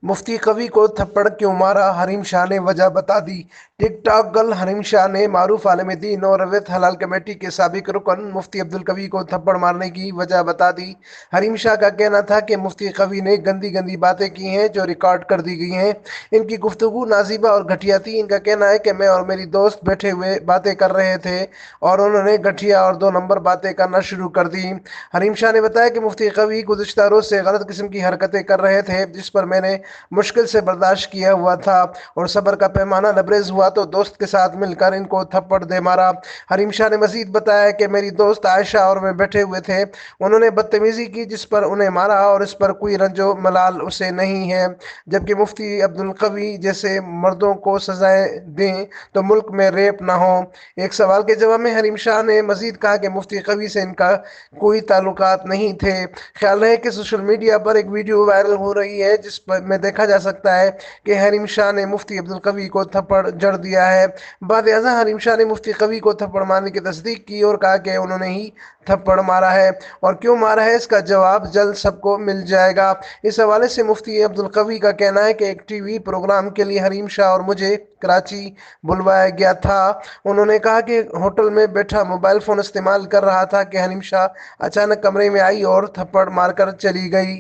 मुफ्ती कवी को थप्पड़ क्यों मारा, हरीम शाह ने वजह बता दी। TikTok girl Hareem Shah ने मारूफ आलिम दीन और रवैयत हलाल कमेटी के साबिक रुकन मुफ्ती अब्दुल कवी को थप्पड़ मारने की वजह बता दी। हरीम शाह का कहना था कि मुफ्ती कवी ने गंदी गंदी बातें की हैं जो रिकॉर्ड कर दी गई हैं। इनकी गुफ्तगू नाजीबा और घटिया थी। इनका कहना है कि मैं और मेरी दोस्त बैठे हुए बातें कर रहे थे और उन्होंने घटिया और दो नंबर बातें करना शुरू कर दी। हरीम शाह ने बताया कि मुफ्ती कवी गुज़िश्ता रोज से गलत किस्म की हरकतें कर रहे थे, जिस पर मैंने मुश्किल से बर्दाश्त किया हुआ था और सब्र का पैमाना लबरेज हुआ तो दोस्त के साथ मिलकर इनको थप्पड़ दे मारा। हरीम शाह ने मजीद बताया कि मेरी दोस्त आयशा और मैं बैठे हुए थे, उन्होंने बदतमीजी की जिस पर उन्हें मारा और इस पर कोई रंजो मलाल उसे नहीं है। जबकि मुफ्ती अब्दुल कवी जैसे मर्दों को सजाएं दें तो मुल्क में रेप ना हो। एक सवाल के जवाब में हरीम शाह ने मजीद कहा कि मुफ्ती कवी से इनका कोई ताल्लुकात नहीं थे। ख्याल है कि सोशल मीडिया पर एक वीडियो वायरल हो रही है जिस पर में देखा जा सकता है कि हरीम शाह ने मुफ्ती अब्दुल कवी को थप्पड़ जड़ दिया है। बाद अज़ां हरीम शाह ने मुफ्ती कवी को थप्पड़ मारने की तस्दीक की और कहा कि उन्होंने ही थप्पड़ मारा है और क्यों मारा है इसका जवाब जल्द सबको मिल जाएगा। इस हवाले से मुफ्ती अब्दुल कवी का कहना है कि एक टीवी प्रोग्राम के लिए हरीम शाह और मुझे कराची बुलवाया गया था। उन्होंने कहा कि होटल में बैठा मोबाइल फोन इस्तेमाल कर रहा था कि हरीम शाह अचानक कमरे में आई और थप्पड़ मारकर चली गई।